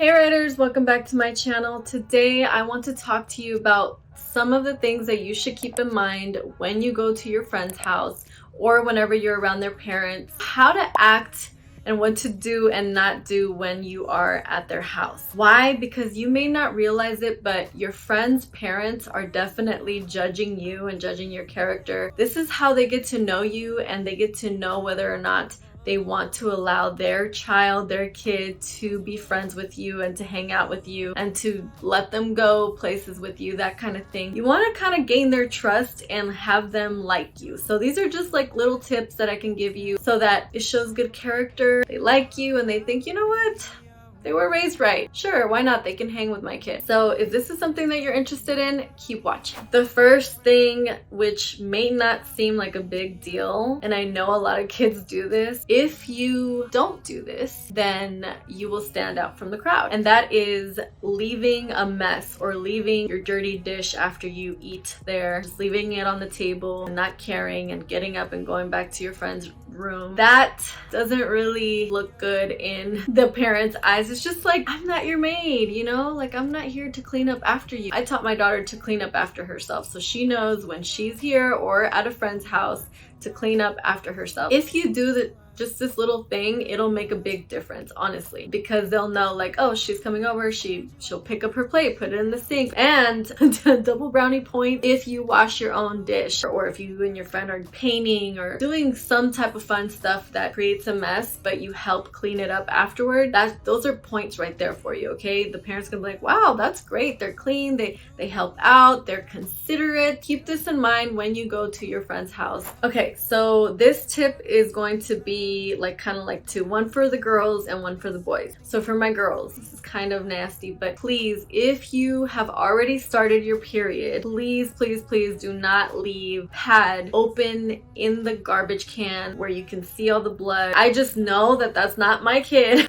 Hey Writers, welcome back to my channel. Today I want to talk to you about some of the things that you should keep in mind when you go to your friend's house or whenever you're around their parents. How to act and what to do and not do when you are at their house. Why? Because you may not realize it, but your friend's parents are definitely judging you and judging your character. This is how they get to know you, and they get to know whether or not they want to allow their child, their kid, to be friends with you and to hang out with you and to let them go places with you, that kind of thing. You want to kind of gain their trust and have them like you. So these are just like little tips that I can give you so that it shows good character. They like you and they think, you know what? They were raised right. Sure, why not? They can hang with my kid. So if this is something that you're interested in, keep watching. The first thing, which may not seem like a big deal, and I know a lot of kids do this, if you don't do this, then you will stand out from the crowd. And that is leaving a mess or leaving your dirty dish after you eat there, just leaving it on the table and not caring and getting up and going back to your friend's room. That doesn't really look good in the parents' eyes. It's just like, I'm not your maid, you know? Like, I'm not here to clean up after you. I taught my daughter to clean up after herself, so she knows when she's here or at a friend's house to clean up after herself. If you do just this little thing, it'll make a big difference, honestly, because they'll know like, oh, she's coming over, she'll pick up her plate, put it in the sink. And double brownie point if you wash your own dish, or if you and your friend are painting or doing some type of fun stuff that creates a mess but you help clean it up afterward. Those are points right there for you. Okay, the parents can be like, wow, that's great, they're clean, they help out, they're considerate. Keep this in mind when you go to your friend's house. Okay, so this tip is going to be like kind of like two, one for the girls and one for the boys. So for my girls, this is kind of nasty, but please, if you have already started your period, please do not leave pad open in the garbage can where you can see all the blood. I just know that that's not my kid.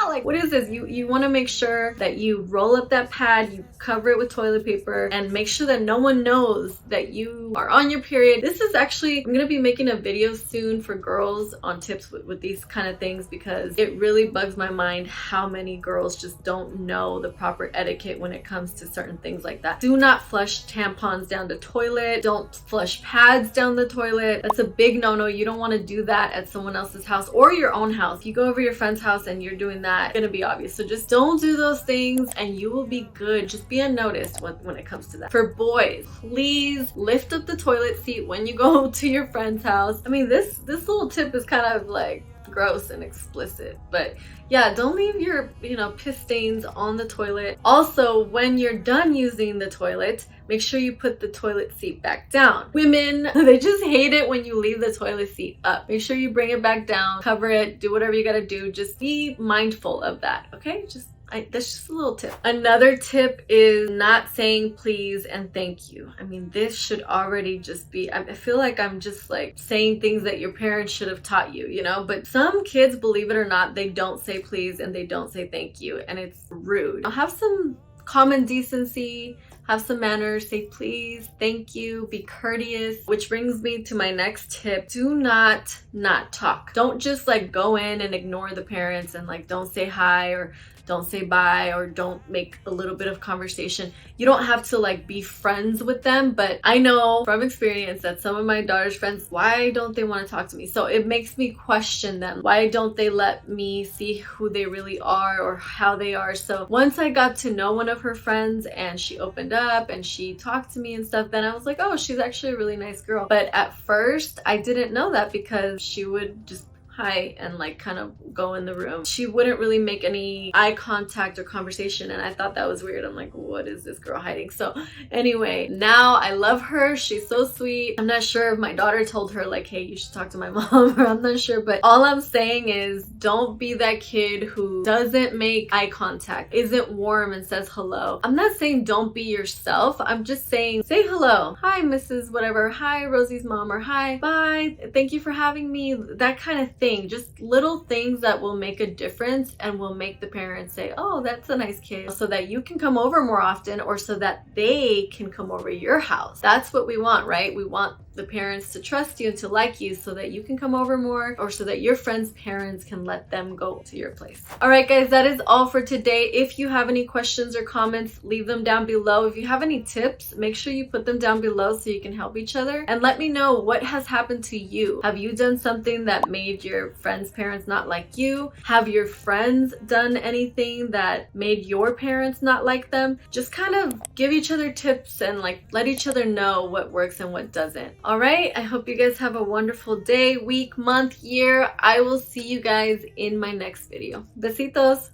Like, what is this? You want to make sure that you roll up that pad, you cover it with toilet paper, and make sure that no one knows that you are on your period. This is actually, I'm going to be making a video soon for girls on tips with these kind of things, because it really bugs my mind how many girls just don't know the proper etiquette when it comes to certain things like that. Do not flush tampons down the toilet. Don't flush pads down the toilet. That's a big no-no. You don't want to do that at someone else's house or your own house. You go over your friend's house and you're doing that, it's gonna be obvious. So just don't do those things and you will be good. Just be unnoticed when it comes to that. For boys, please lift up the toilet seat when you go to your friend's house. I mean, this little tip is kind of like gross and explicit, but yeah, don't leave your piss stains on the toilet. Also, when you're done using the toilet, make sure you put the toilet seat back down. Women, they just hate it when you leave the toilet seat up. Make sure you bring it back down, cover it, do whatever you gotta do. Just be mindful of that, okay? That's just a little tip. Another tip is not saying please and thank you. I mean, this should already just be, I feel like I'm just like saying things that your parents should have taught you, you know? But some kids, believe it or not, they don't say please and they don't say thank you, and it's rude. Have some common decency, have some manners, say please, thank you, be courteous. Which brings me to my next tip. Do not talk. Don't just like go in and ignore the parents and like don't say hi or don't say bye or don't make a little bit of conversation. You don't have to like be friends with them, but I know from experience that some of my daughter's friends, why don't they want to talk to me? So it makes me question them. Why don't they let me see who they really are or how they are? So once I got to know one of her friends and she opened up and she talked to me and stuff, then I was like, oh, she's actually a really nice girl. But at first I didn't know that, because she would just hi and like kind of go in the room. She wouldn't really make any eye contact or conversation, and I thought that was weird. I'm like, what is this girl hiding? So anyway, now I love her. She's so sweet. I'm not sure if my daughter told her like, hey, you should talk to my mom, or I'm not sure, but all I'm saying is don't be that kid who doesn't make eye contact, isn't warm and says hello. I'm not saying don't be yourself. I'm just saying say hello. Hi, Mrs. whatever. Hi, Rosy's mom, or hi, bye, thank you for having me. That kind of thing. Just little things that will make a difference and will make the parents say, oh, that's a nice kid, so that you can come over more more often, or so that they can come over your house. That's what we want, right? We want the parents to trust you and to like you so that you can come over more, or so that your friends' parents can let them go to your place. All right, guys, that is all for today. If you have any questions or comments, leave them down below. If you have any tips, make sure you put them down below so you can help each other. And let me know what has happened to you. Have you done something that made your friends' parents not like you? Have your friends done anything that made your parents not like them? Just kind of give each other tips and like let each other know what works and what doesn't. All right, I hope you guys have a wonderful day, week, month, year. I will see you guys in my next video. Besitos!